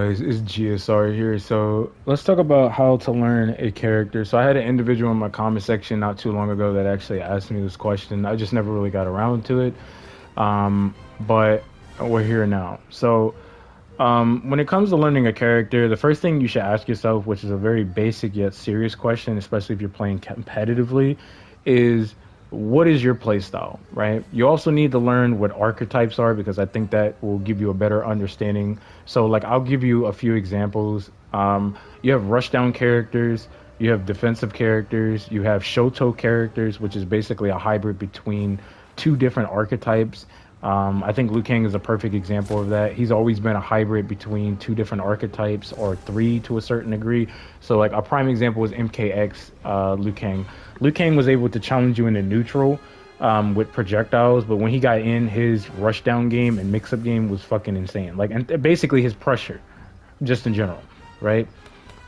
guys, it's GSR here. So let's talk about how to learn a character. So I had an individual in my comment section not too long ago that actually asked me this question. I just never really got around to it. But we're here now. So when it comes to learning a character, the first thing you should ask yourself, which is a very basic yet serious question, especially if you're playing competitively, is what is your play style, right? You also need to learn what archetypes are because I think that will give you a better understanding. So, like, I'll give you a few examples. You have rushdown characters, you have defensive characters, you have Shoto characters, which is basically a hybrid between two different archetypes. I think Liu Kang is a perfect example of that. He's always been a hybrid between two different archetypes or three to a certain degree. So, like, a prime example is MKX Liu Kang. Liu Kang was able to challenge you in the neutral with projectiles, but when he got in, his rushdown game and mix-up game was fucking insane. Like, and basically his pressure, just in general, right?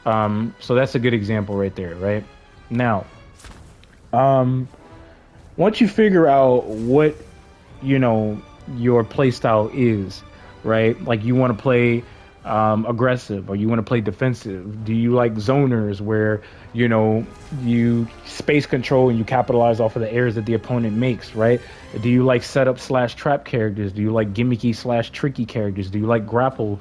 So that's a good example right there, right? Now, um, once you figure out what your play style is, right? Like, you want to play aggressive or you want to play defensive. Do you like zoners where you space control and you capitalize off of the errors that the opponent makes, right? Do you like setup slash trap characters? Do you like gimmicky slash tricky characters? Do you like grapple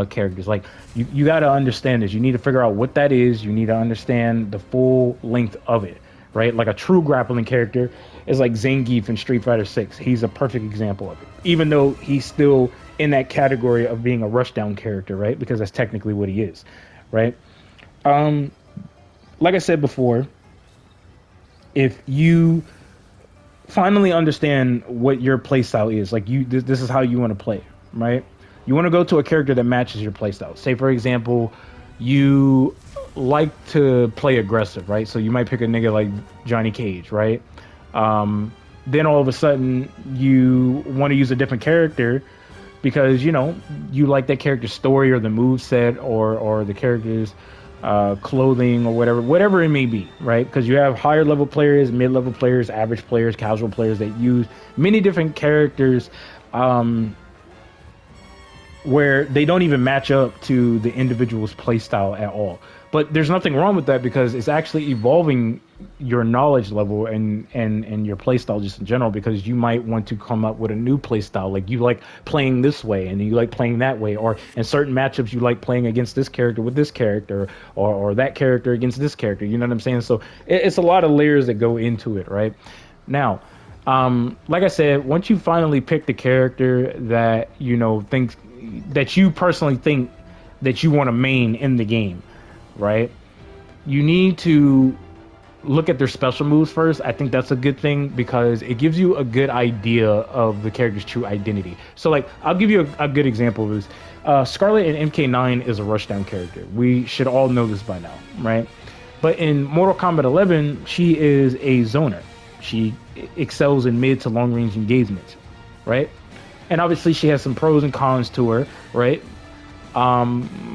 characters? Like, you got to understand this. You need to figure out what that is. You need to understand the full length of it, right? Like, a true grappling character is like Zangief in Street Fighter 6. He's a perfect example of it, even though he's still in that category of being a rushdown character, right? Because that's technically what he is, right? Um, like I said before, if you finally understand what your playstyle is, like, this is how you want to play, right? You want to go to a character that matches your playstyle. Say, for example, you like to play aggressive, right? So you might pick a nigga like Johnny Cage, right? Then all of a sudden you want to use a different character because you like that character's story or the move set or the character's clothing or whatever it may be, right? Because you have higher level players, mid-level players, average players, casual players that use many different characters where they don't even match up to the individual's play style at all. But there's nothing wrong with that because it's actually evolving your knowledge level and your play style just in general, because you might want to come up with a new play style. Like, you like playing this way and you like playing that way, or in certain matchups you like playing against this character with this character, or that character against this character. You know what I'm saying? So it's a lot of layers that go into it, right? Now, like I said, once you finally pick the character that thinks that you personally think that you want to main in the game, right? You need to look at their special moves first. I think that's a good thing because it gives you a good idea of the character's true identity. So, like, I'll give you a good example of this. Scarlet in MK9 is a rushdown character. We should all know this by now, right? But in Mortal Kombat 11, she is a zoner. She excels in mid to long range engagements, right? And obviously she has some pros and cons to her, right?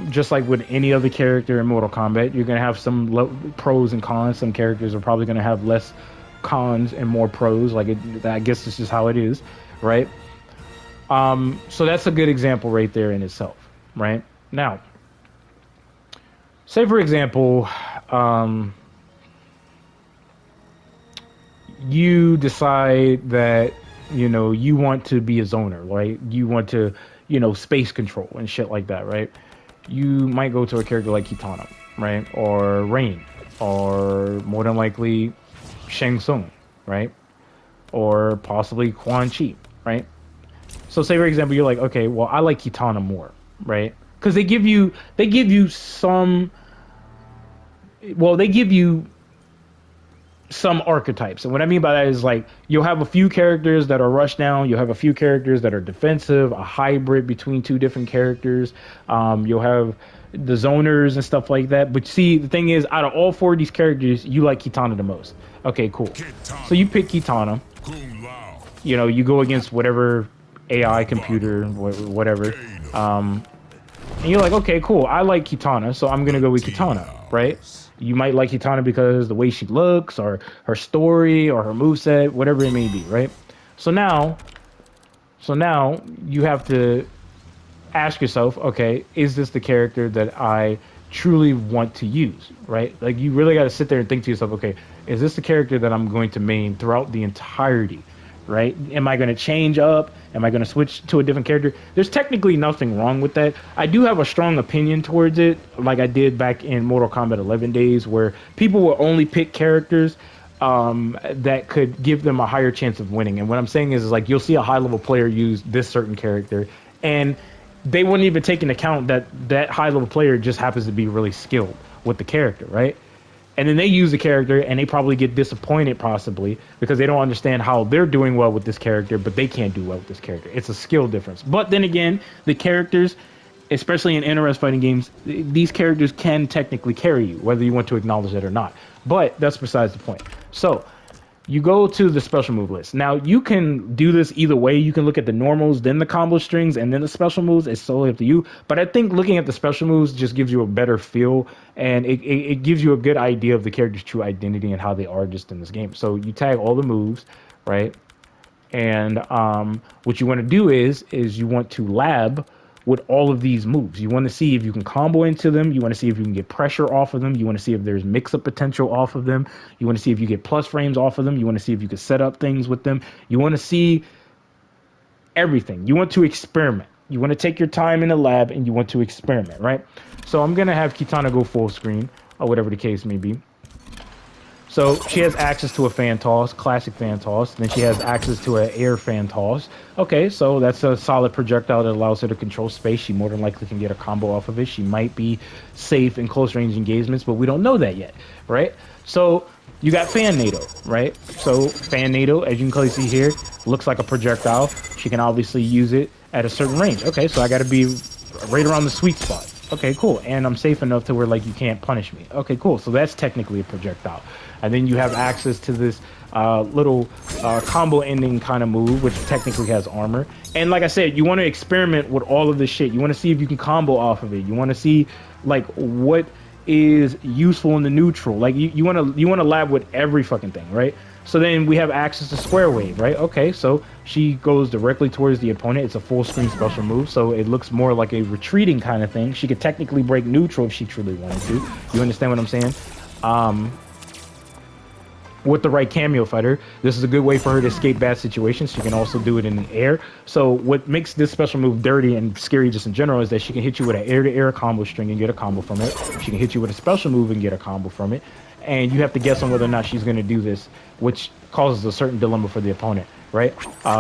Just like with any other character in Mortal Kombat, you're gonna have some pros and cons. Some characters are probably gonna have less cons and more pros. I guess this is how it is, right? So that's a good example right there in itself, right? Now, say for example, you decide that you want to be a zoner, right? You want to space control and shit like that, right? You might go to a character like Kitana, right? Or Rain, or more than likely Shang Tsung, right? Or possibly Quan Chi, right? So say for example you're like, okay, well, I like Kitana more, right? Because they give you some archetypes. And what I mean by that is, like, you'll have a few characters that are rushed down, you'll have a few characters that are defensive, a hybrid between two different characters. You'll have the zoners and stuff like that. But see, the thing is, out of all four of these characters, you like Kitana the most. Okay, cool. So you pick Kitana. You go against whatever AI computer, whatever. And you're like, okay, cool. I like Kitana, so I'm gonna go with Kitana, right? You might like Kitana because the way she looks, or her story, or her moveset, whatever it may be, right? So now you have to ask yourself, okay, is this the character that I truly want to use, right? Like you really got to sit there and think to yourself, okay, is this the character that I'm going to main throughout the entirety, right? Am I going to change up? Am I going to switch to a different character? There's technically nothing wrong with that. I do have a strong opinion towards it, like I did back in Mortal Kombat 11 days, where people will only pick characters that could give them a higher chance of winning. And what I'm saying is like you'll see a high level player use this certain character, and they wouldn't even take into account that that high level player just happens to be really skilled with the character, right? And then they use the character and they probably get disappointed possibly because they don't understand how they're doing well with this character, but they can't do well with this character. It's a skill difference. But then again, the characters, especially in NRS fighting games, these characters can technically carry you, whether you want to acknowledge it or not. But that's besides the point. So you go to the special move list. Now you can do this either way. You can look at the normals, then the combo strings, and then the special moves. It's solely up to you. But I think looking at the special moves just gives you a better feel, and it gives you a good idea of the character's true identity and how they are just in this game. So you tag all the moves, right? And what you want to do is you want to lab with all of these moves. You want to see if you can combo into them. You want to see if you can get pressure off of them. You want to see if there's mix-up potential off of them. You want to see if you get plus frames off of them. You want to see if you can set up things with them. You want to see everything. You want to experiment. You want to take your time in the lab and you want to experiment, right? So I'm going to have Kitana go full screen or whatever the case may be. So she has access to a fan toss, classic fan toss. Then she has access to an air fan toss. Okay, so that's a solid projectile that allows her to control space. She more than likely can get a combo off of it. She might be safe in close range engagements, but we don't know that yet, right? So you got fan NATO, right? So fan NATO, as you can clearly see here, looks like a projectile. She can obviously use it at a certain range. Okay, so I got to be right around the sweet spot. Okay, cool. And I'm safe enough to where like you can't punish me. Okay, cool. So that's technically a projectile. And then you have access to this little combo ending kind of move, which technically has armor. And like I said, you want to experiment with all of this shit. You want to see if you can combo off of it. You want to see like what is useful in the neutral. Like you want to lab with every fucking thing, right? So then we have access to Square Wave, right? Okay, so she goes directly towards the opponent. It's a full screen special move, so it looks more like a retreating kind of thing. She could technically break neutral if she truly wanted to. You understand what I'm saying? With the right cameo fighter, this is a good way for her to escape bad situations. She can also do it in the air. So what makes this special move dirty and scary just in general is that she can hit you with an air-to-air combo string and get a combo from it. She can hit you with a special move and get a combo from it. And you have to guess on whether or not she's going to do this, which causes a certain dilemma for the opponent, right?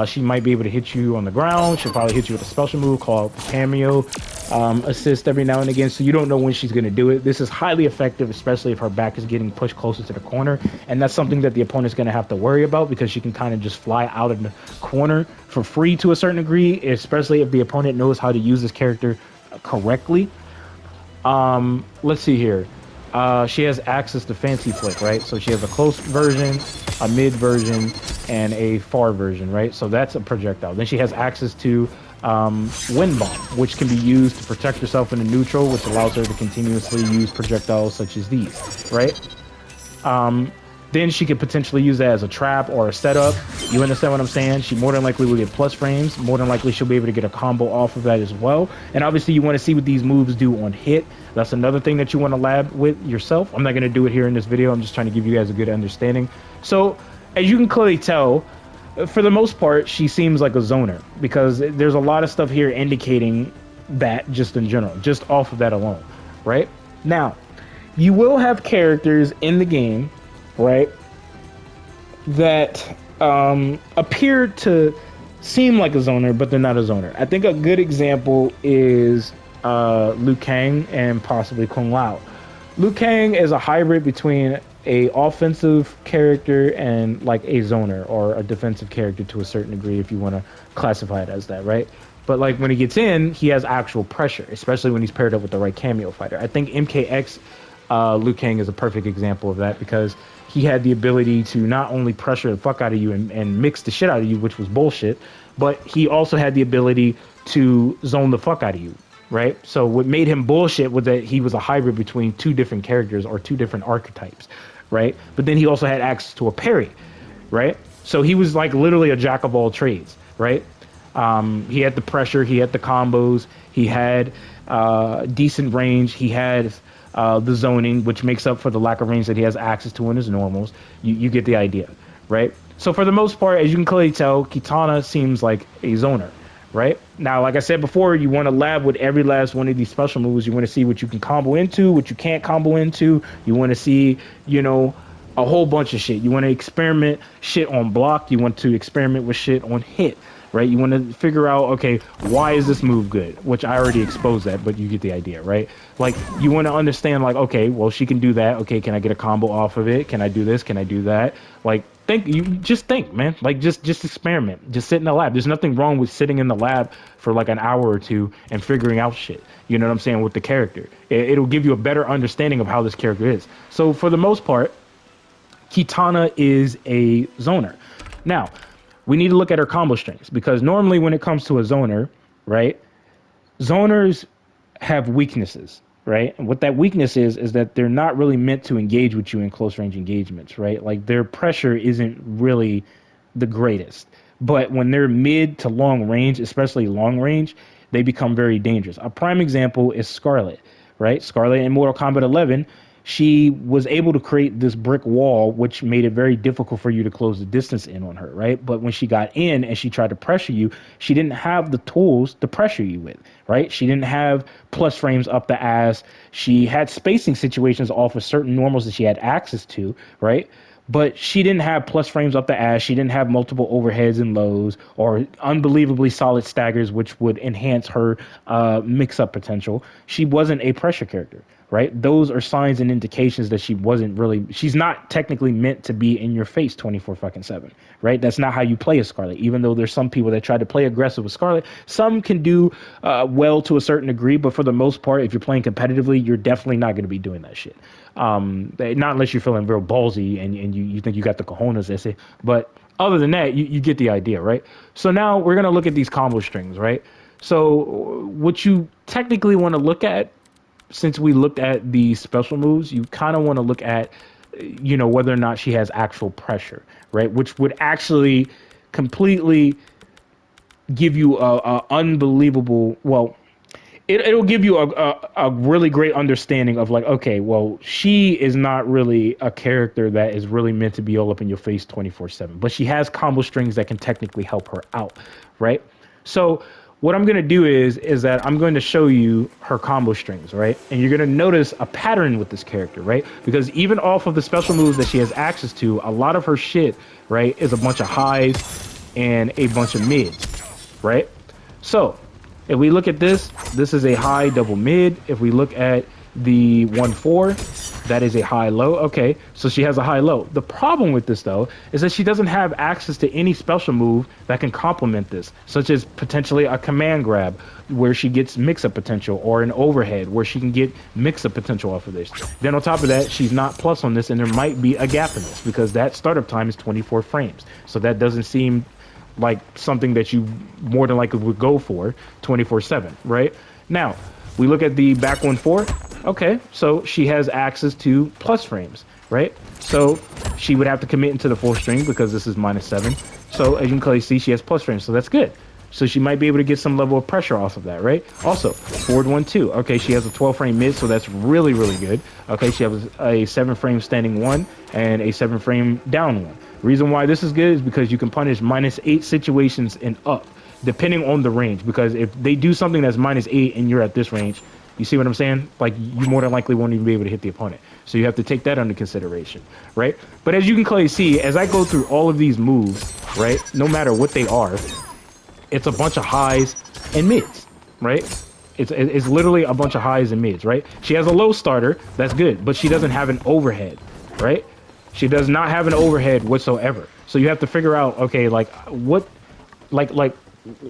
She might be able to hit you on the ground. She'll probably hit you with a special move called cameo assist every now and again, so you don't know when she's going to do it. This is highly effective, especially if her back is getting pushed closer to the corner, and that's something that the opponent's going to have to worry about because she can kind of just fly out of the corner for free to a certain degree, especially if the opponent knows how to use this character correctly. Let's see here. She has access to Fancy Flick, right? So she has a close version, a mid version, and a far version, right? So that's a projectile. Then she has access to Wind Bomb, which can be used to protect herself in the neutral, which allows her to continuously use projectiles such as these, right? Then she could potentially use that as a trap or a setup. You understand what I'm saying? She more than likely will get plus frames. More than likely she'll be able to get a combo off of that as well. And obviously you want to see what these moves do on hit. That's another thing that you want to lab with yourself. I'm not going to do it here in this video. I'm just trying to give you guys a good understanding. So as you can clearly tell, for the most part, she seems like a zoner because there's a lot of stuff here indicating that just in general, just off of that alone, right? Now, you will have characters in the game, right, that appear to seem like a zoner, but they're not a zoner. I think a good example is Liu Kang and possibly Kung Lao. Liu Kang is a hybrid between a offensive character and like a zoner or a defensive character to a certain degree, if you want to classify it as that, right? But like when he gets in, he has actual pressure, especially when he's paired up with the right cameo fighter. I think MKX Liu Kang is a perfect example of that because he had the ability to not only pressure the fuck out of you and mix the shit out of you, which was bullshit, but he also had the ability to zone the fuck out of you, right? So what made him bullshit was that he was a hybrid between two different characters or two different archetypes, right? But then he also had access to a parry, right? So he was like literally a jack of all trades, right? He had the pressure, he had the combos, he had decent range, he had the zoning, which makes up for the lack of range that he has access to in his normals. You get the idea, right? So for the most part, as you can clearly tell, Kitana seems like a zoner, right? Now, like I said before, you want to lab with every last one of these special moves. You want to see what you can combo into, what you can't combo into. You want to see, you know, a whole bunch of shit. You want to experiment shit on block. You want to experiment with shit on hit, right? You want to figure out, okay, why is this move good? Which I already exposed that, but you get the idea, right? Like, you want to understand, like, okay, well, she can do that. Okay, can I get a combo off of it? Can I do this? Can I do that? Like, you just think, man. Like, just experiment. Just sit in the lab. There's nothing wrong with sitting in the lab for like an hour or two and figuring out shit. You know what I'm saying? With the character, it'll give you a better understanding of how this character is. So for the most part, Kitana is a zoner. Now, we need to look at her combo strings because normally when it comes to a zoner, right, zoners have weaknesses, right? And what that weakness is that they're not really meant to engage with you in close range engagements, right? Like their pressure isn't really the greatest. But when they're mid to long range, especially long range, they become very dangerous. A prime example is Scarlet, right? Scarlet in Mortal Kombat 11, she was able to create this brick wall, which made it very difficult for you to close the distance in on her, right? But when she got in and she tried to pressure you, she didn't have the tools to pressure you with, right? She didn't have plus frames up the ass. She had spacing situations off of certain normals that she had access to, right? But she didn't have plus frames up the ass. She didn't have multiple overheads and lows or unbelievably solid staggers, which would enhance her mix-up potential. She wasn't a pressure character, right? Those are signs and indications that she's not technically meant to be in your face 24 fucking 7, right? That's not how you play a Scarlet. Even though there's some people that try to play aggressive with Scarlet, some can do well to a certain degree, but for the most part, if you're playing competitively, you're definitely not going to be doing that shit. Not unless you're feeling real ballsy and you think you got the cojones, they say. But other than that, you get the idea, right? So now we're going to look at these combo strings, right? So what you technically want to look at, since we looked at the special moves, you kind of want to look at, you know, whether or not she has actual pressure, right? Which would actually completely give you a unbelievable, well, it'll give you a really great understanding of like, okay, well, she is not really a character that is really meant to be all up in your face 24/7, but she has combo strings that can technically help her out, right? So what I'm going to do is that I'm going to show you her combo strings, right? And you're going to notice a pattern with this character, right? Because even off of the special moves that she has access to, a lot of her shit, right, is a bunch of highs and a bunch of mids, right? So if we look at this is a high double mid. If we look at the 1-4, that is a high low. Okay, so she has a high low. The problem with this though is that she doesn't have access to any special move that can complement this, such as potentially a command grab where she gets mix-up potential, or an overhead where she can get mix-up potential off of this. Then on top of that, she's not plus on this, and there might be a gap in this because that startup time is 24 frames. So that doesn't seem like something that you more than likely would go for 24/7, right? Now, we look at the back 1-4. Okay, so she has access to plus frames, right? So she would have to commit into the full string because this is -7. So as you can clearly see, she has plus frames, so that's good. So she might be able to get some level of pressure off of that, right? Also, forward 1-2. Okay, she has a 12 frame mid, so that's really, really good. Okay, she has a 7 frame standing 1 and a 7 frame down 1. Reason why this is good is because you can punish -8 situations and up, depending on the range. Because if they do something that's -8 and you're at this range, you see what I'm saying? Like, you more than likely won't even be able to hit the opponent. So you have to take that under consideration, right? But as you can clearly see, as I go through all of these moves, right, no matter what they are, it's a bunch of highs and mids, right? It's literally a bunch of highs and mids, right? She has a low starter, that's good, but she doesn't have an overhead, right? She does not have an overhead whatsoever. So you have to figure out, okay, like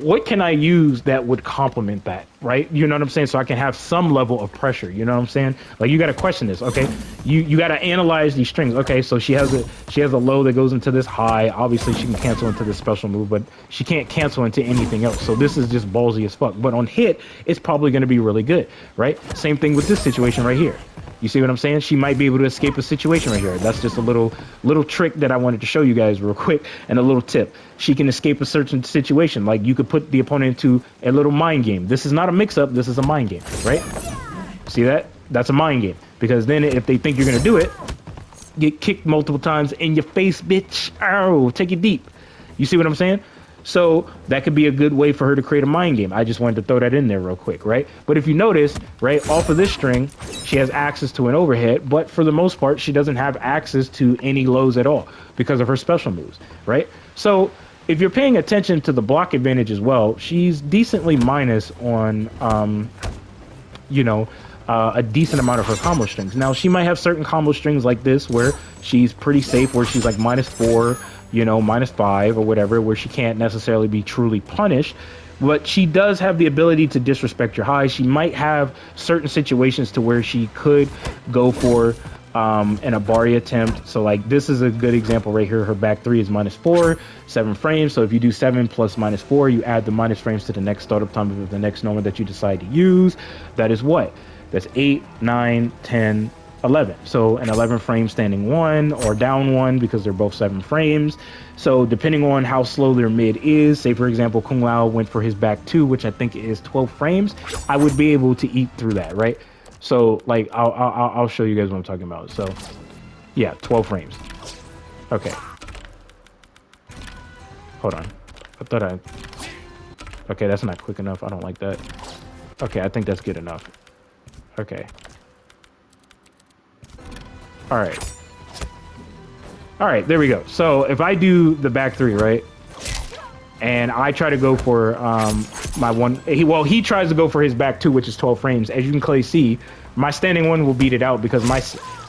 what can I use that would complement that, right? You know what I'm saying? So I can have some level of pressure. You know what I'm saying? Like, you got to question this, okay? You got to analyze these strings. Okay, so she has a low that goes into this high. Obviously, she can cancel into this special move, but she can't cancel into anything else. So this is just ballsy as fuck. But on hit, it's probably going to be really good, right? Same thing with this situation right here. You see what I'm saying? She might be able to escape a situation right here. That's just a little trick that I wanted to show you guys real quick, and a little tip. She can escape a certain situation. Like, you could put the opponent into a little mind game. This is not a mix-up. This is a mind game, right? See that? That's a mind game. Because then if they think you're going to do it, get kicked multiple times in your face, bitch. Ow, take it deep. You see what I'm saying? So that could be a good way for her to create a mind game. I just wanted to throw that in there real quick, right? But if you notice, right, off of this string, she has access to an overhead, but for the most part, she doesn't have access to any lows at all because of her special moves, right? So if you're paying attention to the block advantage as well, she's decently minus on, a decent amount of her combo strings. Now, she might have certain combo strings like this where she's pretty safe, where she's like -4, -5 or whatever, where she can't necessarily be truly punished, but she does have the ability to disrespect your highs. She might have certain situations to where she could go for an Abari attempt. So like this is a good example right here. Her back 3 is -4, 7 frames. So if you do 7 plus -4, you add the minus frames to the next startup time of the next number that you decide to use. That is what? That's 8, 9, 10, 11. So an 11 frame standing 1 or down 1 because they're both 7 frames. So depending on how slow their mid is, say for example Kung Lao went for his back 2, which I think is 12 frames, I would be able to eat through that, right? So like I'll show you guys what I'm talking about. So yeah, 12 frames. Okay, hold on. Okay, that's not quick enough. I don't like that. Okay, I think that's good enough. Okay. All right, there we go. So if I do the back 3, right, and I try to go for my one, he tries to go for his back 2, which is 12 frames. As you can clearly see, my standing 1 will beat it out because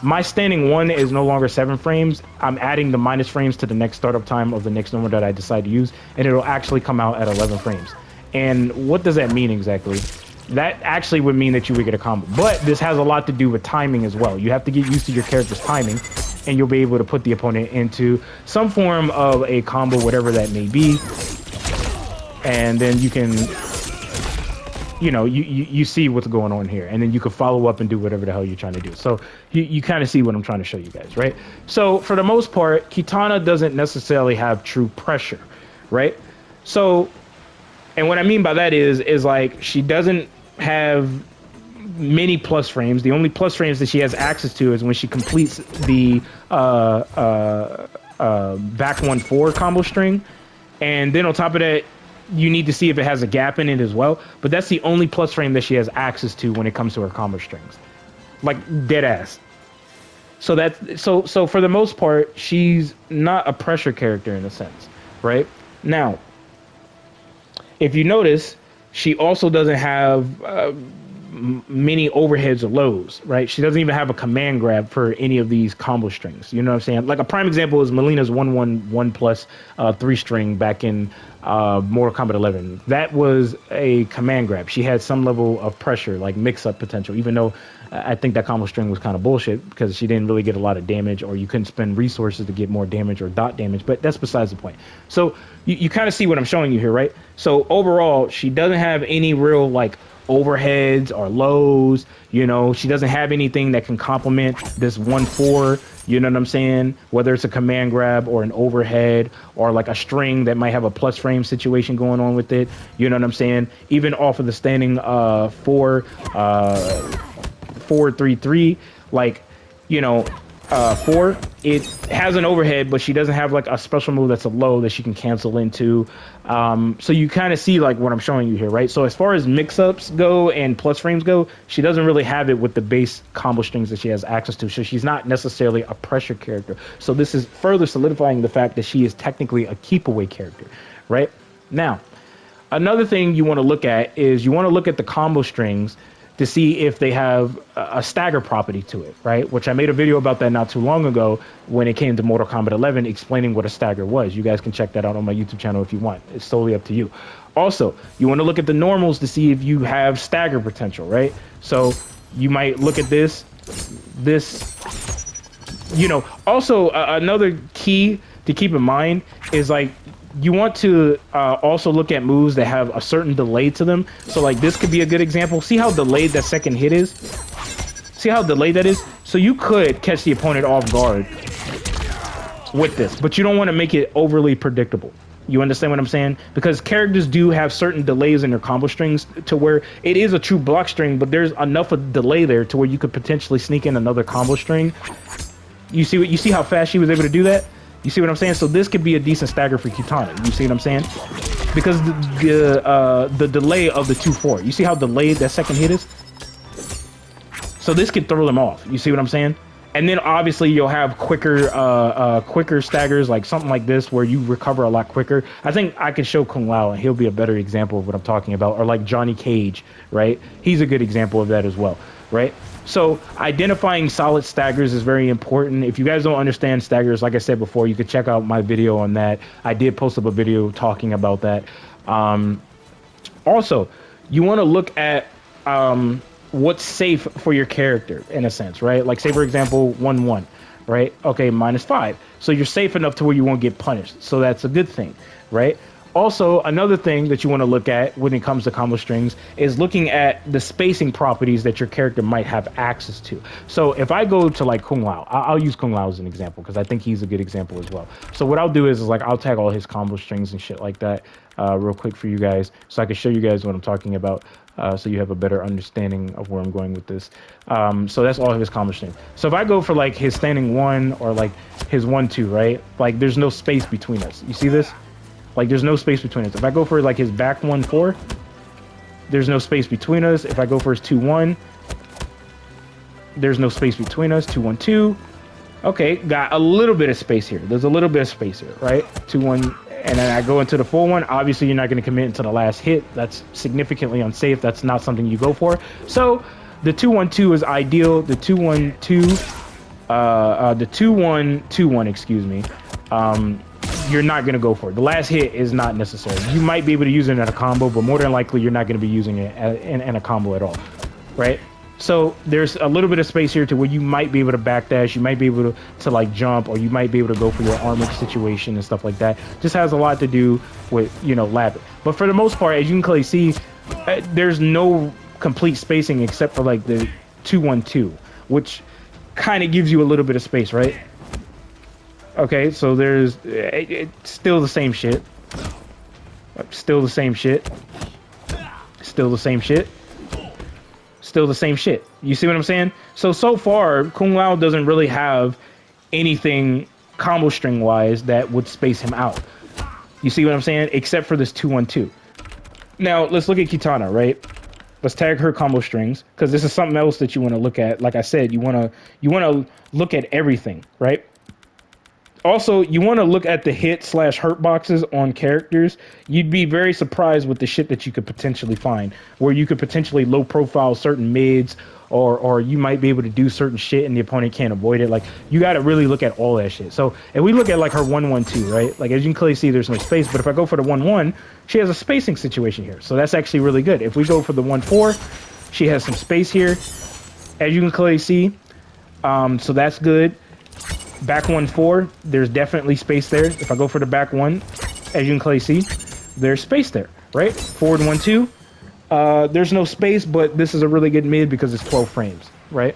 my standing 1 is no longer 7 frames. I'm adding the minus frames to the next startup time of the next number that I decide to use, and it'll actually come out at 11 frames. And what does that mean exactly? That actually would mean that you would get a combo. But this has a lot to do with timing as well. You have to get used to your character's timing, and you'll be able to put the opponent into some form of a combo, whatever that may be. And then you can, you see what's going on here. And then you can follow up and do whatever the hell you're trying to do. So you kind of see what I'm trying to show you guys, right? So for the most part, Kitana doesn't necessarily have true pressure, right? So, and what I mean by that is like she doesn't have many plus frames. The only plus frames that she has access to is when she completes the back 1-4 combo string, and then on top of that you need to see if it has a gap in it as well, but that's the only plus frame that she has access to when it comes to her combo strings, like dead ass. So so for the most part she's not a pressure character in a sense, right? Now if you notice, she also doesn't have many overheads or lows, right? She doesn't even have a command grab for any of these combo strings. You know what I'm saying? Like a prime example is Melina's 1-1-1+ 3 string back in Mortal Kombat 11. That was a command grab. She had some level of pressure, like mix-up potential, even though I think that combo string was kind of bullshit because she didn't really get a lot of damage, or you couldn't spend resources to get more damage or dot damage, but that's besides the point. So you kind of see what I'm showing you here, right? So overall, she doesn't have any real like overheads or lows, she doesn't have anything that can complement this 1-4, you know what I'm saying? Whether it's a command grab or an overhead or like a string that might have a plus frame situation going on with it, you know what I'm saying? Even off of the standing 4-3-3, like 4, it has an overhead, but she doesn't have like a special move that's a low that she can cancel into. So you kind of see like what I'm showing you here, right? So as far as mix-ups go and plus frames go, she doesn't really have it with the base combo strings that she has access to. So she's not necessarily a pressure character. So this is further solidifying the fact that she is technically a keep away character, right? Now, another thing you want to look at is you want to look at the combo strings to see if they have a stagger property to it, right? Which I made a video about that not too long ago when it came to Mortal Kombat 11, explaining what a stagger was. You guys can check that out on my YouTube channel if you want. It's totally up to you. Also, you want to look at the normals to see if you have stagger potential, right? So you might look at this. Also another key to keep in mind is like, you want to also look at moves that have a certain delay to them. So like this could be a good example. See how delayed that second hit is? See how delayed that is? So you could catch the opponent off guard with this, but you don't want to make it overly predictable. You understand what I'm saying? Because characters do have certain delays in their combo strings to where it is a true block string, but there's enough of delay there to where you could potentially sneak in another combo string. You see how fast she was able to do that? You see what I'm saying? So this could be a decent stagger for Kitana. You see what I'm saying? Because the delay of the 2-4. You see how delayed that second hit is? So this could throw them off. You see what I'm saying? And then obviously you'll have quicker staggers, like something like this where you recover a lot quicker. I think I could show Kung Lao and he'll be a better example of what I'm talking about. Or like Johnny Cage, right? He's a good example of that as well, right? So identifying solid staggers is very important. If you guys don't understand staggers, like I said before, you could check out my video on that. I did post up a video talking about that. Also, you want to look at what's safe for your character in a sense, right? Like say for example, 1-1, right? Okay, -5. So you're safe enough to where you won't get punished. So that's a good thing, right? Also, another thing that you want to look at when it comes to combo strings is looking at the spacing properties that your character might have access to. So if I go to like Kung Lao, I'll use Kung Lao as an example because I think he's a good example as well. So what I'll do is like I'll tag all his combo strings and shit like that real quick for you guys so I can show you guys what I'm talking about. So you have a better understanding of where I'm going with this. So that's all of his combo string. So if I go for like his standing 1 or like his 1-2, right? Like there's no space between us. You see this? Like there's no space between us. If I go for like his back 1-4, there's no space between us. If I go for his 2-1, there's no space between us. 2-1-2. Okay, got a little bit of space here. There's a little bit of space here, right? 2-1. And then I go into the full one. Obviously, you're not going to commit into the last hit. That's significantly unsafe. That's not something you go for. So the 2-1-2 is ideal. The 2-1-2, the 2-1-2-1, excuse me. You're not going to go for it. The last hit is not necessary. You might be able to use it in a combo, but more than likely, you're not going to be using it in a combo at all, right? So there's a little bit of space here to where you might be able to backdash, you might be able to like jump, or you might be able to go for your armored situation and stuff like that. Just has a lot to do with, you know, lab. But for the most part, as you can clearly see, there's no complete spacing except for like the 2-1-2, which kind of gives you a little bit of space, right? Okay, so there's it's still the same shit. Still the same shit. Still the same shit. Still the same shit. You see what I'm saying? So far, Kung Lao doesn't really have anything combo string wise that would space him out. You see what I'm saying? Except for this 2-1-2. Now let's look at Kitana, right? Let's tag her combo strings because this is something else that you want to look at. Like I said, you want to look at everything, right? Also, you want to look at the hit/hurt boxes on characters. You'd be very surprised with the shit that you could potentially find, where you could potentially low profile certain mids, or you might be able to do certain shit and the opponent can't avoid it. Like, you got to really look at all that shit. So if we look at like her 1-1-2, right? Like, as you can clearly see, there's no space, but if I go for the 1-1, she has a spacing situation here. So that's actually really good. If we go for the 1-4, she has some space here, as you can clearly see. So that's good. Back 1-4, there's definitely space there. If I go for the back 1, as you can clearly see, there's space there, right? Forward 1-2, there's no space, but this is a really good mid because it's 12 frames, right?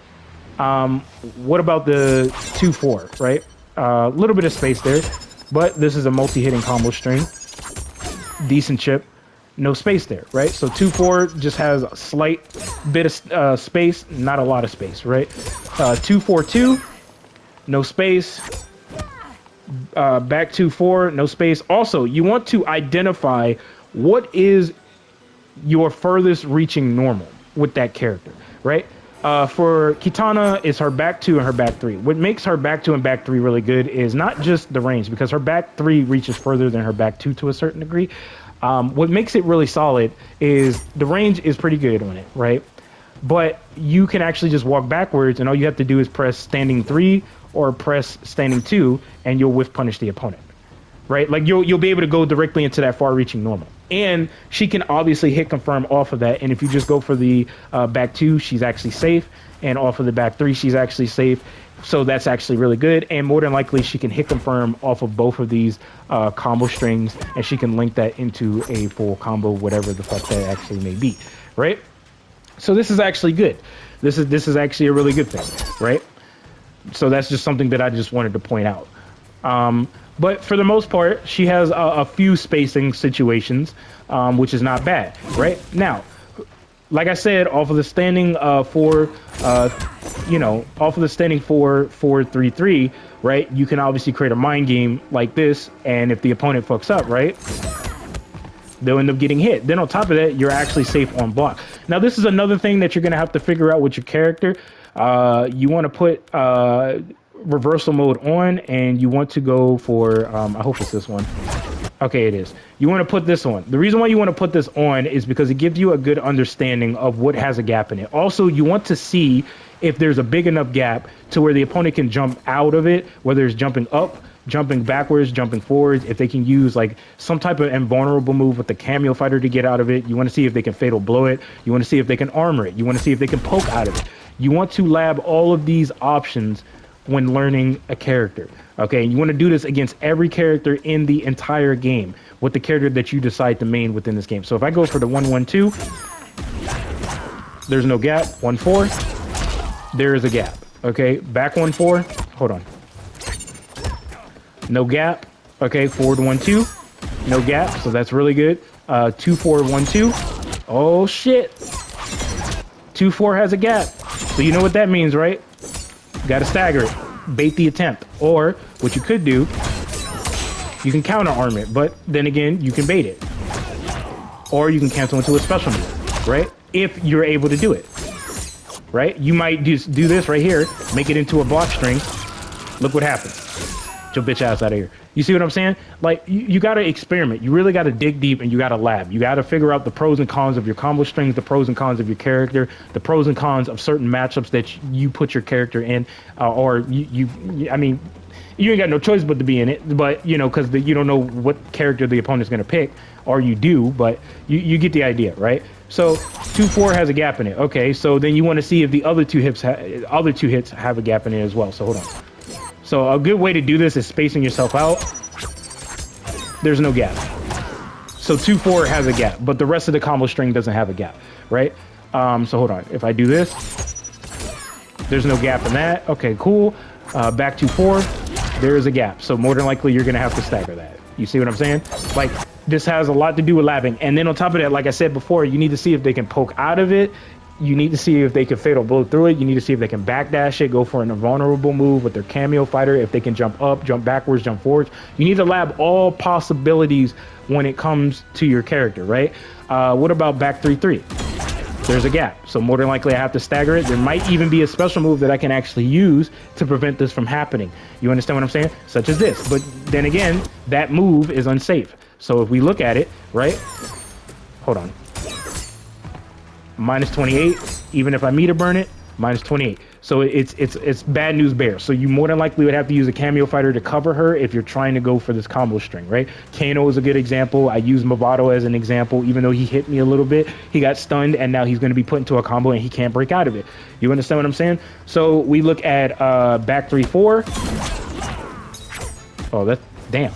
What about the 2-4, right? A little bit of space there, but this is a multi-hitting combo string. Decent chip, no space there, right? So 2-4 just has a slight bit of space, not a lot of space, right? 2-4-2. No space. Back 2-4, no space. Also, you want to identify what is your furthest reaching normal with that character, right? For Kitana, it's her back 2 and her back 3. What makes her back 2 and back 3 really good is not just the range, because her back 3 reaches further than her back 2 to a certain degree. What makes it really solid is the range is pretty good on it, right? But you can actually just walk backwards, and all you have to do is press standing 3 or press standing 2, and you'll whiff punish the opponent, right? Like you'll be able to go directly into that far-reaching normal, and she can obviously hit confirm off of that. And if you just go for the back 2, she's actually safe, and off of the back 3, she's actually safe. So that's actually really good, and more than likely she can hit confirm off of both of these combo strings, and she can link that into a full combo, whatever the fuck that actually may be, right? So this is actually good. This is actually a really good thing, right? So that's just something that I just wanted to point out. But for the most part, she has a few spacing situations, which is not bad, right? Now, like I said, off of the standing off of the standing 4-4-3-3, right? You can obviously create a mind game like this, and if the opponent fucks up, right, they'll end up getting hit. Then on top of that, you're actually safe on block. Now, this is another thing that you're gonna have to figure out with your character. You want to put reversal mode on, and you want to go for I hope it's this one. Okay, it is. You want to put this on. The reason why you want to put this on is because it gives you a good understanding of what has a gap in it. Also, you want to see if there's a big enough gap to where the opponent can jump out of it, whether it's jumping up, jumping backwards, jumping forwards, if they can use like some type of invulnerable move with the cameo fighter to get out of it. You want to see if they can fatal blow it. You want to see if they can armor it. You want to see if they can poke out of it. You want to lab all of these options when learning a character. Okay, and you want to do this against every character in the entire game with the character that you decide to main within this game. So if I go for the 1-1-2, there's no gap. 1-4, there is a gap. Okay, back 1-4, hold on. No gap. Okay, forward 1-2, no gap, so that's really good. 2-4-1-2, oh shit. 2-4 has a gap. So you know what that means, right? Got to stagger it. Bait the attempt. Or what you could do, you can counter arm it, but then again, you can bait it. Or you can cancel into a special move, right? If you're able to do it, right? You might just do this right here, make it into a block string. Look what happens. Get your bitch ass out of here. You see what I'm saying? Like, you got to experiment. You really got to dig deep, and you got to lab. You got to figure out the pros and cons of your combo strings, the pros and cons of your character, the pros and cons of certain matchups that you put your character in, I mean, you ain't got no choice but to be in it, but, you know, because you don't know what character the opponent's going to pick, or you do, but you get the idea, right? So 2-4 has a gap in it. Okay, so then you want to see if the other two hits have a gap in it as well. So hold on. So a good way to do this is spacing yourself out. There's no gap. So 2-4 has a gap, but the rest of the combo string doesn't have a gap, right? So hold on. If I do this, there's no gap in that. Okay, cool. Back 2-4, there is a gap. So more than likely, you're going to have to stagger that. You see what I'm saying? Like, this has a lot to do with labbing. And then on top of that, like I said before, you need to see if they can poke out of it. You need to see if they can fatal blow through it. You need to see if they can backdash it, go for an invulnerable move with their cameo fighter, if they can jump up, jump backwards, jump forwards. You need to lab all possibilities when it comes to your character, right? What about back 3-3? There's a gap, so more than likely I have to stagger it. There might even be a special move that I can actually use to prevent this from happening. You understand what I'm saying? Such as this. But then again, that move is unsafe. So if we look at it, right? Hold on. Minus 28, even if I meter burn it, minus 28. So it's bad news bear. So you more than likely would have to use a cameo fighter to cover her if you're trying to go for this combo string, right? Kano is a good example. I use Movado as an example. Even though he hit me a little bit, he got stunned, and now he's going to be put into a combo, and he can't break out of it. You understand what I'm saying? So we look at back 3-4. Oh, that's damn.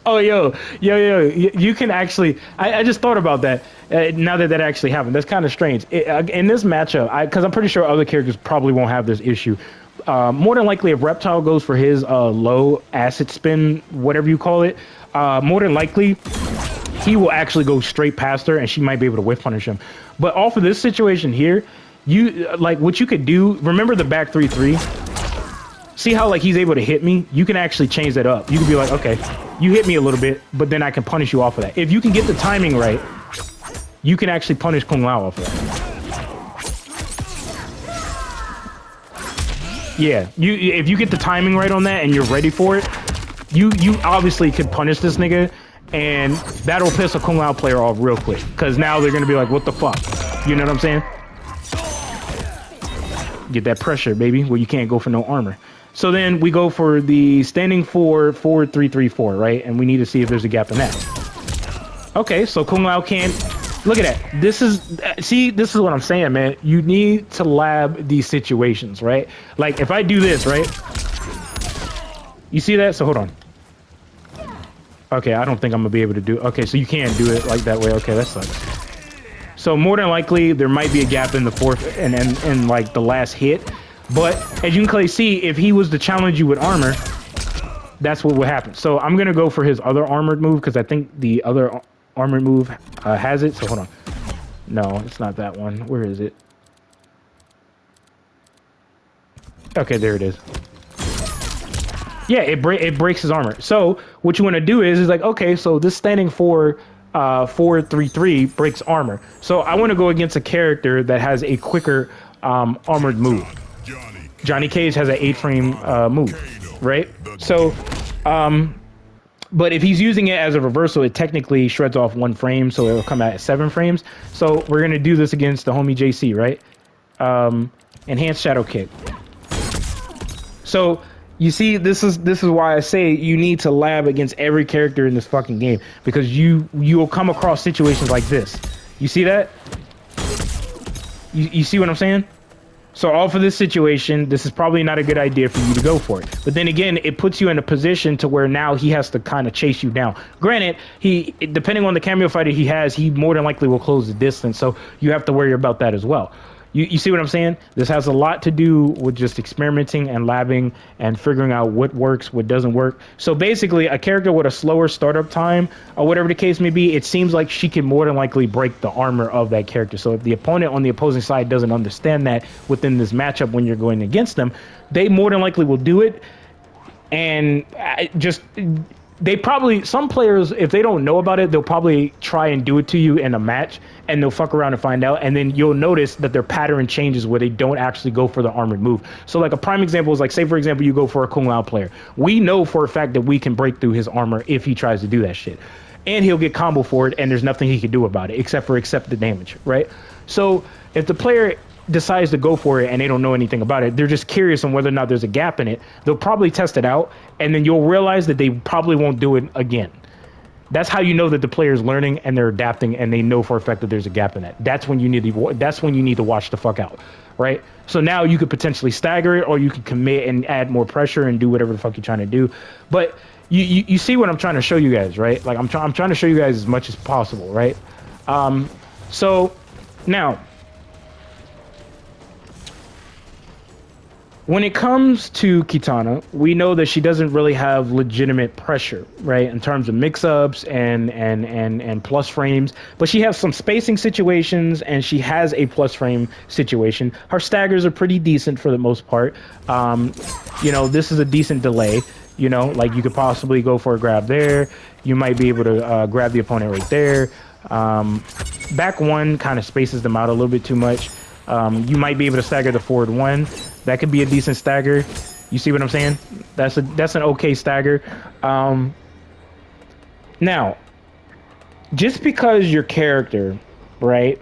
Oh, yo, you can actually, I just thought about that now that actually happened. That's kind of strange. In this matchup, because I'm pretty sure other characters probably won't have this issue. More than likely, if Reptile goes for his low acid spin, whatever you call it, more than likely, he will actually go straight past her, and she might be able to whiff punish him. But off of this situation here, what you could do, remember the back 3-3? See how like he's able to hit me? You can actually change that up. You can be like, okay, you hit me a little bit, but then I can punish you off of that. If you can get the timing right, you can actually punish Kung Lao off of that. Yeah, if you get the timing right on that and you're ready for it, you obviously could punish this nigga, and that'll piss a Kung Lao player off real quick. Because now they're gonna be like, what the fuck? You know what I'm saying? Get that pressure, baby, where you can't go for no armor. So then we go for the standing 4-4-3-3-4, right? And we need to see if there's a gap in that. Okay, so Kung Lao can't. Look at that. This is what I'm saying, man. You need to lab these situations, right? Like if I do this, right? You see that? So hold on. Okay, I don't think I'm gonna be able to do. Okay, so you can't do it like that way. Okay, that sucks. So more than likely, there might be a gap in the fourth and like the last hit. But as you can clearly see, if he was to challenge you with armor, that's what would happen. So I'm gonna go for his other armored move because I think the other armored move has it. So hold on. No, it's not that one. Where is it? Okay, there it is. Yeah, it breaks his armor. So what you want to do is like, okay, so this standing for 4-3-3 breaks armor. So I want to go against a character that has a quicker armored move. Johnny Cage has an 8-frame move, right? So, but if he's using it as a reversal, it technically shreds off 1 frame, so it'll come out at 7 frames. So we're gonna do this against the homie JC, right? Enhanced Shadow Kick. So you see, this is why I say you need to lab against every character in this fucking game, because you'll come across situations like this. You see that? You see what I'm saying? So all for this situation, this is probably not a good idea for you to go for it. But then again, it puts you in a position to where now he has to kind of chase you down. Granted, depending on the cameo fighter he has, he more than likely will close the distance. So you have to worry about that as well. You see what I'm saying? This has a lot to do with just experimenting and labbing and figuring out what works, what doesn't work. So basically, a character with a slower startup time or whatever the case may be, it seems like she can more than likely break the armor of that character. So if the opponent on the opposing side doesn't understand that within this matchup when you're going against them, they more than likely will do it. And some players, if they don't know about it, they'll probably try and do it to you in a match, and they'll fuck around and find out, and then you'll notice that their pattern changes where they don't actually go for the armored move. So like a prime example is like, say for example, you go for a Kung Lao player. We know for a fact that we can break through his armor if he tries to do that shit. And he'll get combo for it, and there's nothing he can do about it except for accept the damage, right? So if the player decides to go for it and they don't know anything about it, they're just curious on whether or not there's a gap in it, they'll probably test it out, and then you'll realize that they probably won't do it again. That's how you know that the player's learning and they're adapting, and they know for a fact that there's a gap in that. That's when you need to watch the fuck out, right? So now you could potentially stagger it, or you could commit and add more pressure and do whatever the fuck you're trying to do. But you see what I'm trying to show you guys, right? Like I'm trying to show you guys as much as possible, right? So now, when it comes to Kitana, we know that she doesn't really have legitimate pressure, right, in terms of mix-ups and plus frames, but she has some spacing situations, and she has a plus frame situation. Her staggers are pretty decent for the most part. You know, this is a decent delay. You know, like you could possibly go for a grab there. You might be able to grab the opponent right there. Back one kind of spaces them out a little bit too much. You might be able to stagger the forward one. That could be a decent stagger. You see what I'm saying? That's an okay stagger. Now, just because your character, right,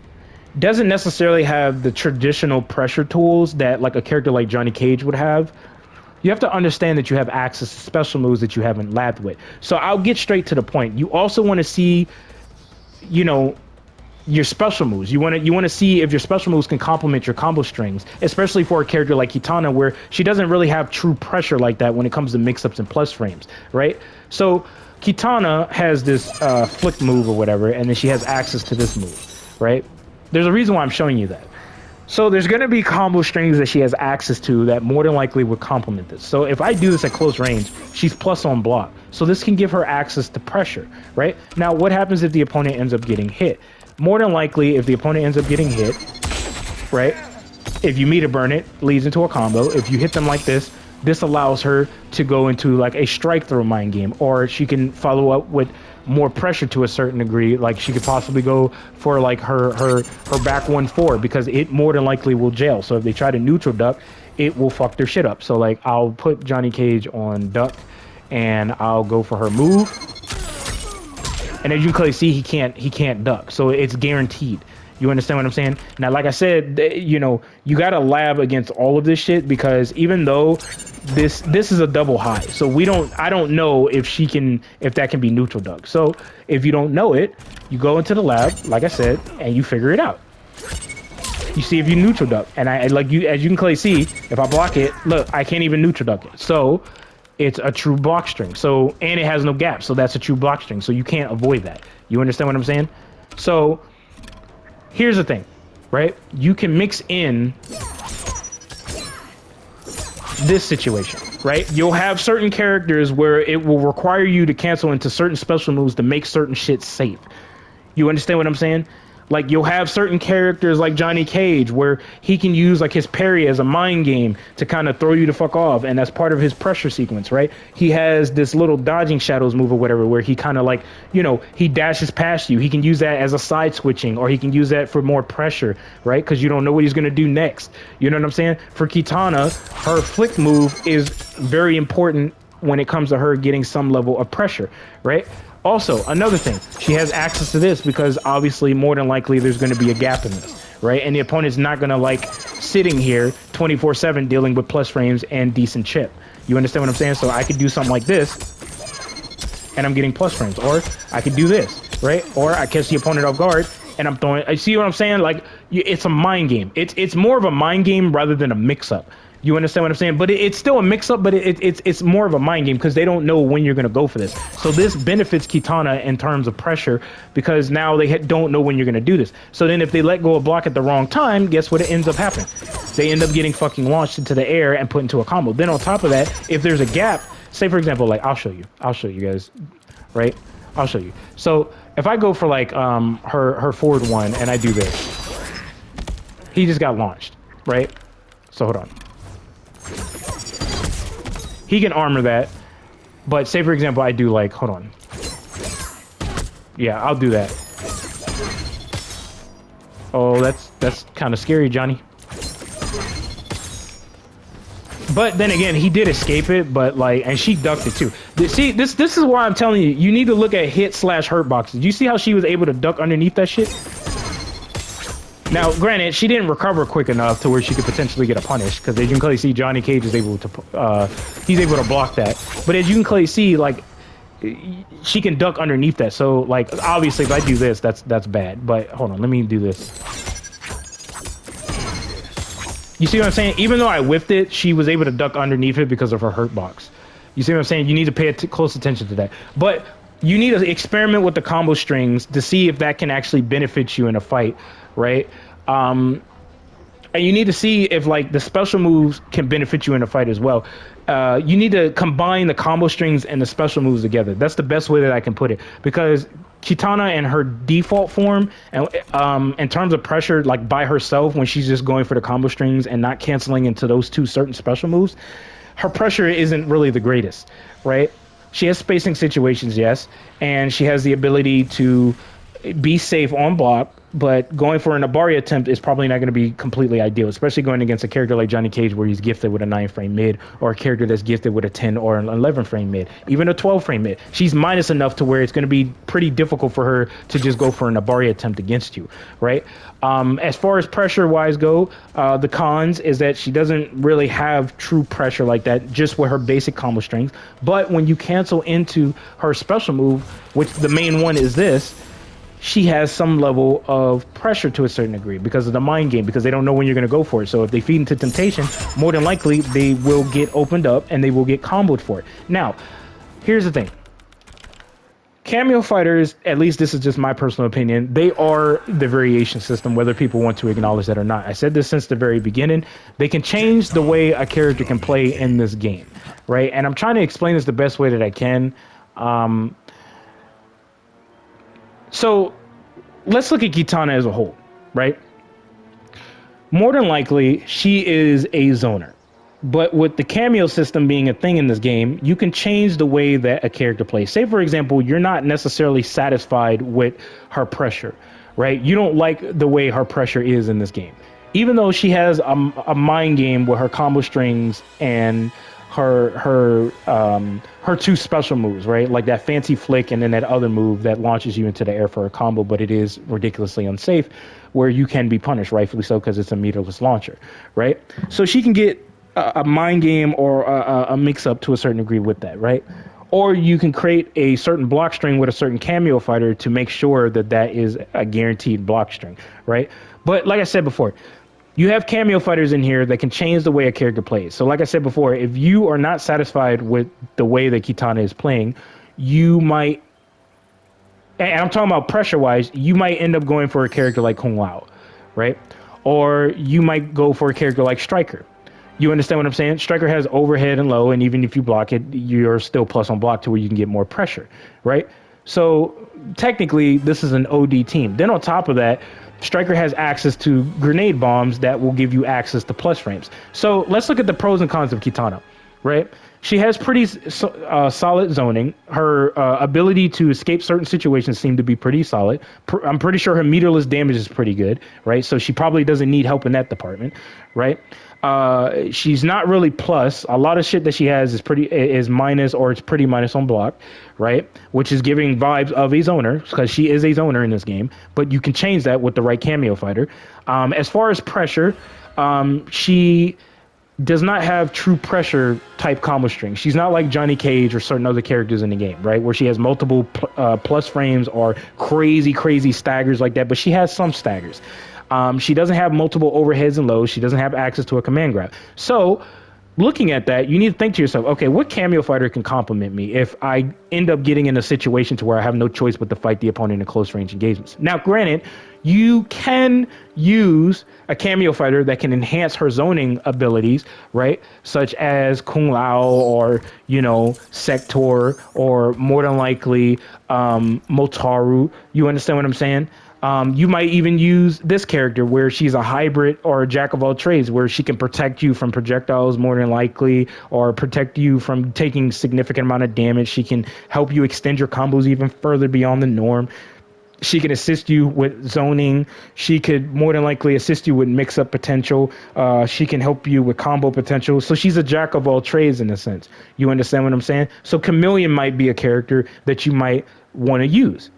doesn't necessarily have the traditional pressure tools that like a character like Johnny Cage would have, you have to understand that you have access to special moves that you haven't labbed with. So I'll get straight to the point. You also want to see, you know, your special moves. You want to see if your special moves can complement your combo strings, especially for a character like Kitana, where she doesn't really have true pressure like that when it comes to mix-ups and plus frames, right? So Kitana has this flick move or whatever, and then she has access to this move, right? There's a reason why I'm showing you that. So there's going to be combo strings that she has access to that more than likely would complement this. So if I do this at close range, she's plus on block. So this can give her access to pressure, right? Now, what happens if the opponent ends up getting hit? More than likely, if the opponent ends up getting hit, right, if you meter burn it, leads into a combo. If you hit them like this, this allows her to go into like a strike throw mind game, or she can follow up with more pressure to a certain degree. Like she could possibly go for like her back 1-4, because it more than likely will jail. So if they try to neutral duck, it will fuck their shit up. So like I'll put Johnny Cage on duck, and I'll go for her move. And as you can clearly see, he can't duck, so it's guaranteed. You understand what I'm saying? Now, like I said, you know, you gotta lab against all of this shit, because even though this is a double high, so I don't know if that can be neutral duck. So if you don't know it, you go into the lab, like I said, and you figure it out. You see if you neutral duck, and as you can clearly see, if I block it, look, I can't even neutral duck it. So It's a true block string. So, and it has no gap. So that's a true block string. So you can't avoid that. You understand what I'm saying? So here's the thing, right? You can mix in this situation, right? You'll have certain characters where it will require you to cancel into certain special moves to make certain shit safe. You understand what I'm saying? Like, you'll have certain characters like Johnny Cage where he can use like his parry as a mind game to kind of throw you the fuck off, and that's part of his pressure sequence, right? He has this little dodging shadows move or whatever where he kind of like, you know, he dashes past you. He can use that as a side switching, or he can use that for more pressure, right? Because you don't know what he's gonna do next. You know what I'm saying? For Kitana, her flick move is very important when it comes to her getting some level of pressure, right? Also, another thing, she has access to this because obviously more than likely there's going to be a gap in this, right? And the opponent's not going to like sitting here 24/7 dealing with plus frames and decent chip. You understand what I'm saying? So I could do something like this and I'm getting plus frames, or I could do this, right? Or I catch the opponent off guard and I'm throwing, I see what I'm saying? Like, it's a mind game. It's more of a mind game rather than a mix up. You understand what I'm saying? But it's still a mix-up, but it's more of a mind game because they don't know when you're going to go for this. So this benefits Kitana in terms of pressure because now they don't know when you're going to do this. So then if they let go of block at the wrong time, guess what it ends up happening? They end up getting fucking launched into the air and put into a combo. Then on top of that, if there's a gap, say for example, like I'll show you guys, right? I'll show you. So if I go for like her forward one and I do this, he just got launched, right? So hold on. He can armor that, but say for example I do like, hold on. Yeah, I'll do that. Oh, that's kind of scary, Johnny. But then again, he did escape it, but like, and she ducked it too. See, this is why I'm telling you, you need to look at hit/hurt boxes. Do you see how she was able to duck underneath that shit? Now, granted, she didn't recover quick enough to where she could potentially get a punish, because as you can clearly see, Johnny Cage is able to, he's able to block that. But as you can clearly see, like, she can duck underneath that. So, like, obviously, if I do this, that's bad. But hold on, let me do this. You see what I'm saying? Even though I whiffed it, she was able to duck underneath it because of her hurt box. You see what I'm saying? You need to pay close attention to that. But you need to experiment with the combo strings to see if that can actually benefit you in a fight, right? And you need to see if like the special moves can benefit you in a fight as well. You need to combine the combo strings and the special moves together. That's the best way that I can put it, because Kitana in her default form, and in terms of pressure, like by herself, when she's just going for the combo strings and not canceling into those two certain special moves, her pressure isn't really the greatest, right? She has spacing situations, yes, and she has the ability to be safe on block, but going for an Abari attempt is probably not going to be completely ideal, especially going against a character like Johnny Cage where he's gifted with a 9-frame mid, or a character that's gifted with a 10 or an 11-frame mid, even a 12-frame mid. She's minus enough to where it's going to be pretty difficult for her to just go for an Abari attempt against you, right? As far as pressure-wise go, the cons is that she doesn't really have true pressure like that, just with her basic combo strings. But when you cancel into her special move, which the main one is this, she has some level of pressure to a certain degree because of the mind game, because they don't know when you're going to go for it. So if they feed into temptation, more than likely they will get opened up and they will get comboed for it. Now, here's the thing. Cameo fighters, at least this is just my personal opinion, they are the variation system, whether people want to acknowledge that or not. I said this since the very beginning. They can change the way a character can play in this game, right? And I'm trying to explain this the best way that I can. So let's look at Kitana as a whole, right? More than likely, she is a zoner. But with the cameo system being a thing in this game, you can change the way that a character plays. Say, for example, you're not necessarily satisfied with her pressure, right? You don't like the way her pressure is in this game. Even though she has a mind game with her combo strings and her two special moves, right? Like that fancy flick and then that other move that launches you into the air for a combo, but it is ridiculously unsafe, where you can be punished, rightfully so, because it's a meterless launcher, right? So she can get a mind game or a mix-up to a certain degree with that, right? Or you can create a certain block string with a certain cameo fighter to make sure that that is a guaranteed block string, right? But like I said before, You have cameo fighters in here that can change the way a character plays. So, like I said before, if you are not satisfied with the way that Kitana is playing, you might, and I'm talking about pressure wise, you might end up going for a character like Kung Lao, right? Or you might go for a character like Striker. You understand what I'm saying? Striker has overhead and low, and even if you block it, you're still plus on block to where you can get more pressure, right? So technically, this is an OD team. Then on top of that, Striker has access to grenade bombs that will give you access to plus frames. So let's look at the pros and cons of Kitana, right? She has pretty solid zoning. Her ability to escape certain situations seem to be pretty solid. I'm pretty sure her meterless damage is pretty good, right? So she probably doesn't need help in that department, right? She's not really plus. A lot of shit that she has is minus, or it's pretty minus on block, right? Which is giving vibes of a zoner, because she is a zoner in this game. But you can change that with the right cameo fighter. As far as pressure, she does not have true pressure type combo strings. She's not like Johnny Cage or certain other characters in the game, right? Where she has multiple plus frames or crazy staggers like that, but she has some staggers. She doesn't have multiple overheads and lows. She doesn't have access to a command grab. So looking at that, you need to think to yourself, okay, what cameo fighter can complement me if I end up getting in a situation to where I have no choice but to fight the opponent in close range engagements? Now, granted, you can use a cameo fighter that can enhance her zoning abilities, right? Such as Kung Lao, or, Sector, or more than likely Motaru. You understand what I'm saying? You might even use this character where she's a hybrid or a jack of all trades, where she can protect you from projectiles more than likely, or protect you from taking significant amount of damage. She can help you extend your combos even further beyond the norm. She can assist you with zoning. She could more than likely assist you with mix-up potential. She can help you with combo potential. So she's a jack of all trades in a sense. You understand what I'm saying? So Chameleon might be a character that you might want to use.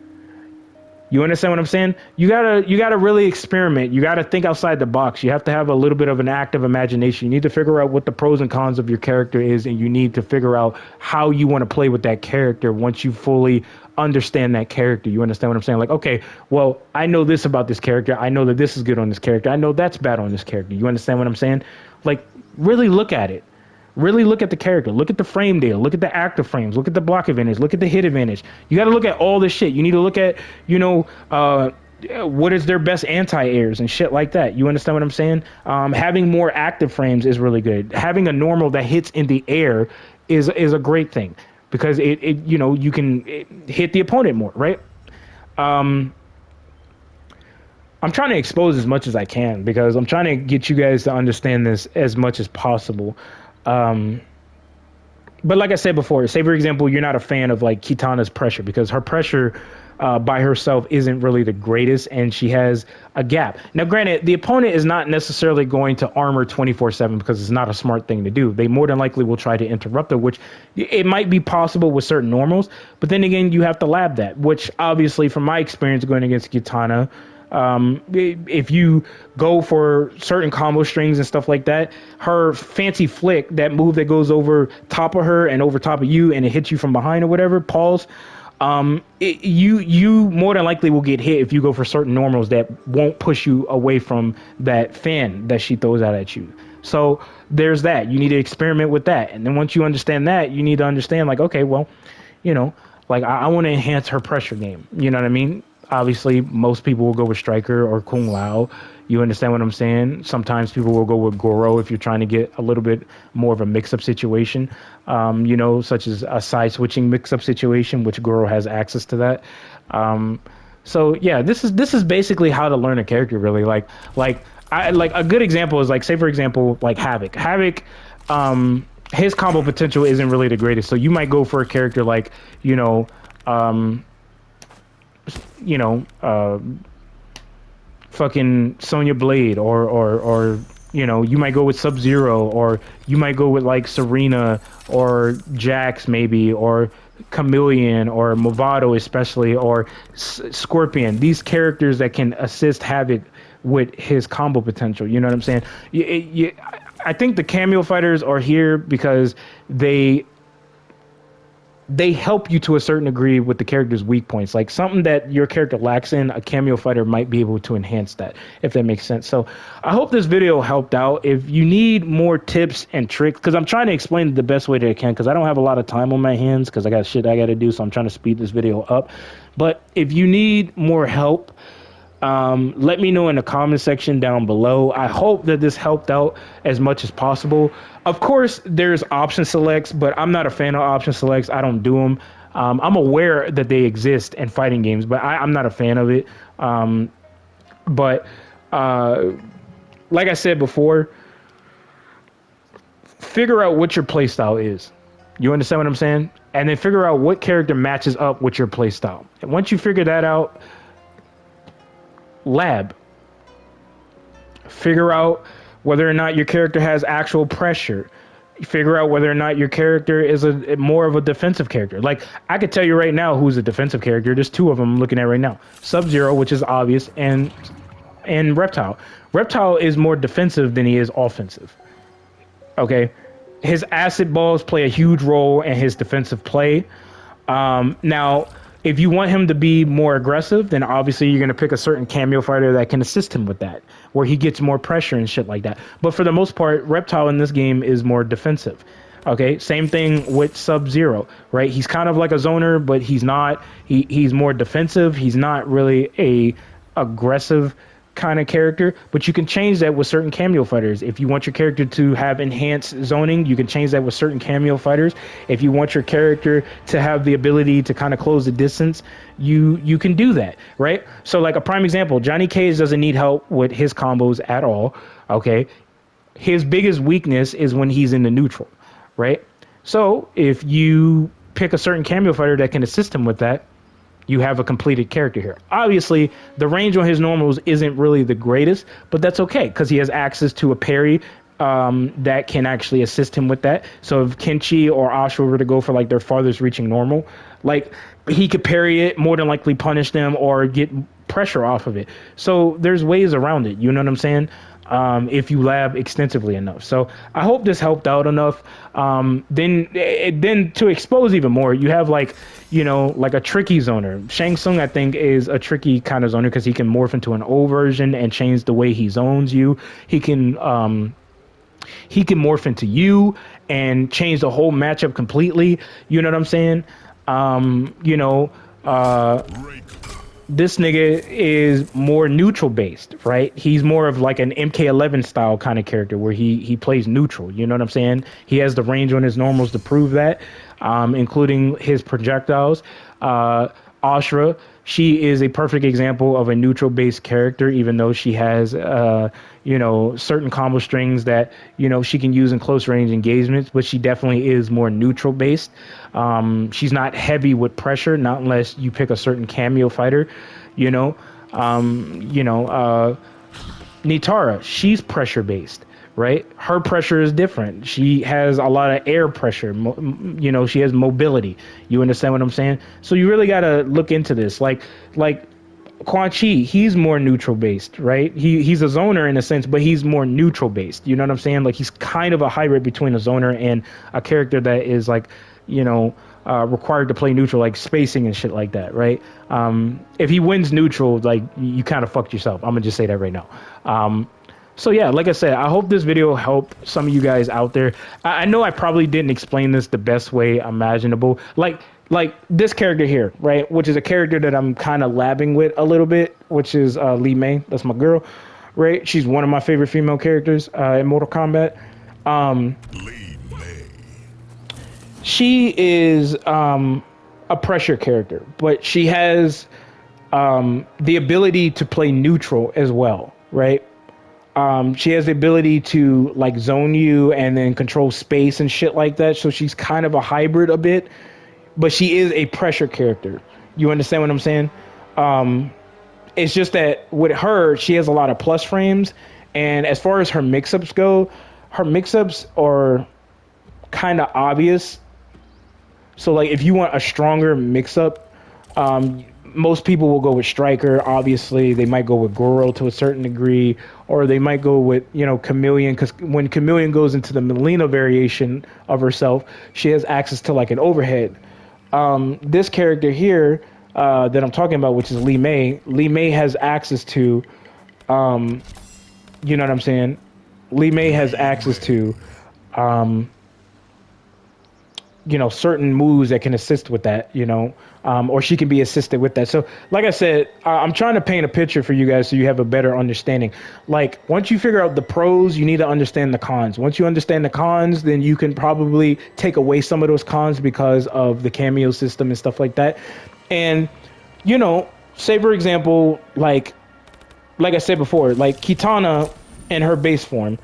You understand what I'm saying? You gotta really experiment. You gotta think outside the box. You have to have a little bit of an active imagination. You need to figure out what the pros and cons of your character is, and you need to figure out how you want to play with that character once you fully understand that character. You understand what I'm saying? Like, okay, well, I know this about this character. I know that this is good on this character. I know that's bad on this character. You understand what I'm saying? Like, really look at it. Really look at the character. Look at the frame data. Look at the active frames. Look at the block advantage. Look at the hit advantage. You got to look at all this shit. You need to look at, what is their best anti-airs and shit like that. You understand what I'm saying? Having more active frames is really good. Having a normal that hits in the air is a great thing, because you can hit the opponent more, right? I'm trying to expose as much as I can, because I'm trying to get you guys to understand this as much as possible. But like I said before, say for example, you're not a fan of like Kitana's pressure, because her pressure by herself isn't really the greatest, and she has a gap. Now, granted, the opponent is not necessarily going to armor 24/7, because it's not a smart thing to do. They more than likely will try to interrupt her, which it might be possible with certain normals, but then again, you have to lab that, which obviously from my experience going against Kitana, if you go for certain combo strings and stuff like that, her fancy flick, that move that goes over top of her and over top of you and it hits you from behind or whatever, pulse, you more than likely will get hit if you go for certain normals that won't push you away from that fan that she throws out at you. So there's that. You need to experiment with that. And then once you understand that, you need to understand, like, okay, well, like I want to enhance her pressure game. You know what I mean? Obviously, most people will go with Striker or Kung Lao. You understand what I'm saying? Sometimes people will go with Goro if you're trying to get a little bit more of a mix-up situation, such as a side-switching mix-up situation, which Goro has access to that. So yeah, this is basically how to learn a character, really. Like a good example is, like, say for example, like Havoc. Havoc, his combo potential isn't really the greatest, so you might go for a character like, fucking Sonya Blade, or you might go with Sub-Zero, or you might go with like Serena or Jax maybe, or Chameleon or Movado especially, or Scorpion. These characters that can assist Havoc with his combo potential. You know what I'm saying? I think the cameo fighters are here because they they help you to a certain degree with the character's weak points. Like something that your character lacks in, a cameo fighter might be able to enhance that, if that makes sense. So I hope this video helped out. If you need more tips and tricks, because I'm trying to explain it the best way that I can, because I don't have a lot of time on my hands, because I got shit I got to do. So I'm trying to speed this video up. But if you need more help, let me know in the comment section down below. I hope that this helped out as much as possible. Of course, there's option selects, but I'm not a fan of option selects. I don't do them. I'm aware that they exist in fighting games, but I'm not a fan of it. But like I said before, figure out what your playstyle is. You understand what I'm saying? And then figure out what character matches up with your playstyle. And once you figure that out, lab. Figure out whether or not your character has actual pressure. Figure out whether or not your character is a more of a defensive character. Like I could tell you right now who's a defensive character. There's two of them I'm looking at right now. Sub-Zero, which is obvious, and Reptile. Reptile is more defensive than he is offensive. Okay, his acid balls play a huge role in his defensive play. Now, if you want him to be more aggressive, then obviously you're going to pick a certain cameo fighter that can assist him with that, where he gets more pressure and shit like that. But for the most part, Reptile in this game is more defensive. Okay, same thing with Sub-Zero, right? He's kind of like a zoner, but he's not. He's more defensive. He's not really a aggressive kind of character, but you can change that with certain cameo fighters. If you want your character to have enhanced zoning, you can change that with certain cameo fighters. If you want your character to have the ability to kind of close the distance, you can do that, right? So like a prime example, Johnny Cage doesn't need help with his combos at all. Okay, his biggest weakness is when he's in the neutral, right? So if you pick a certain cameo fighter that can assist him with that, you have a completed character here. Obviously, the range on his normals isn't really the greatest, but that's okay because he has access to a parry that can actually assist him with that. So if Kenshi or Ashura were to go for like their farthest reaching normal, like he could parry it, more than likely punish them or get pressure off of it. So there's ways around it. You know what I'm saying? If you lab extensively enough. So I hope this helped out enough. Then to expose even more, you have like, you know, like a tricky zoner. Shang Tsung, I think, is a tricky kind of zoner because he can morph into an O version and change the way he zones you. He can morph into you and change the whole matchup completely. You know what I'm saying? This nigga is more neutral based, right? He's more of like an MK11 style kind of character where he plays neutral. You know what I'm saying? He has the range on his normals to prove that, including his projectiles. Ashura, she is a perfect example of a neutral based character, even though she has, certain combo strings that, she can use in close range engagements, but she definitely is more neutral based. She's not heavy with pressure, not unless you pick a certain cameo fighter, Nitara, she's pressure based, right? Her pressure is different. She has a lot of air pressure. She has mobility. You understand what I'm saying? So you really got to look into this. Like Quan Chi, he's more neutral based, right? He's a zoner in a sense, but he's more neutral based. You know what I'm saying? Like he's kind of a hybrid between a zoner and a character that is like, required to play neutral, like spacing and shit like that, right? If he wins neutral, like you kind of fucked yourself. I'm gonna just say that right now. So yeah, like I said, I hope this video helped some of you guys out there. I know I probably didn't explain this the best way imaginable. Like this character here, right? Which is a character that I'm kind of labbing with a little bit, which is Li Mei. That's my girl, right? She's one of my favorite female characters in Mortal Kombat. She is a pressure character, but she has the ability to play neutral as well, right? She has the ability to like zone you and then control space and shit like that. So she's kind of a hybrid a bit, but she is a pressure character. You understand what I'm saying? It's just that with her, she has a lot of plus frames. And as far as her mix-ups go, her mix-ups are kind of obvious. So like if you want a stronger mix-up, most people will go with Striker. Obviously, they might go with Goro to a certain degree, or they might go with, Chameleon, because when Chameleon goes into the Melina variation of herself, she has access to like an overhead This character here that I'm talking about, which is Lee May. Lee May has access to, you know what I'm saying? Lee May has access to, certain moves that can assist with that, or she can be assisted with that. So, like I said, I'm trying to paint a picture for you guys so you have a better understanding. Like, once you figure out the pros, you need to understand the cons. Once you understand the cons, then you can probably take away some of those cons because of the cameo system and stuff like that. And, say for example, like I said before, like Kitana in her base form,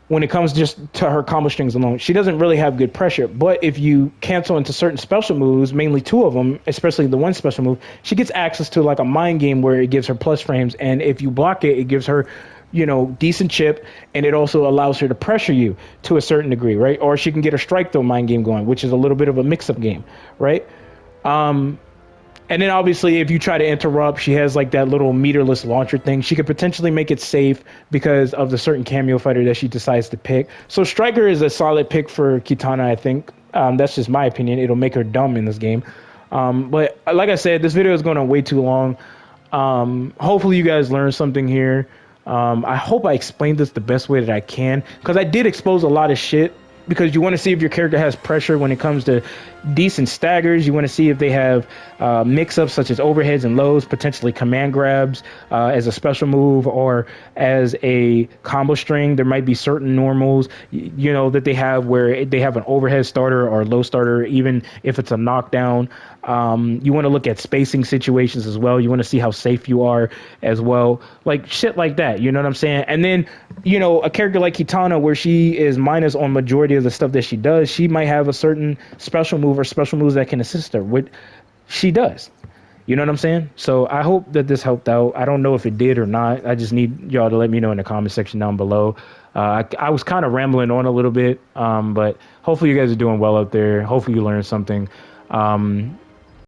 when it comes just to her combo strings alone, she doesn't really have good pressure. But if you cancel into certain special moves, mainly two of them, especially the one special move, she gets access to like a mind game where it gives her plus frames. And if you block it, it gives her, decent chip. And it also allows her to pressure you to a certain degree, right? Or she can get her strike throw mind game going, which is a little bit of a mix up game, right? And then obviously, if you try to interrupt, she has like that little meterless launcher thing. She could potentially make it safe because of the certain cameo fighter that she decides to pick. So Striker is a solid pick for Kitana, I think. That's just my opinion. It'll make her dumb in this game. But like I said, this video is going on way too long. Hopefully, you guys learned something here. I hope I explained this the best way that I can, because I did expose a lot of shit, because you want to see if your character has pressure when it comes to decent staggers. You want to see if they have mix-ups such as overheads and lows, potentially command grabs as a special move or as a combo string. There might be certain normals, that they have where they have an overhead starter or a low starter, even if it's a knockdown. You want to look at spacing situations as well. You want to see how safe you are as well. Like shit like that. You know what I'm saying? And then, a character like Kitana, where she is minus on majority of the stuff that she does, she might have a certain special move or special moves that can assist her, which she does. You know what I'm saying? So I hope that this helped out. I don't know if it did or not. I just need y'all to let me know in the comment section down below. I was kind of rambling on a little bit, but hopefully you guys are doing well out there. Hopefully you learned something.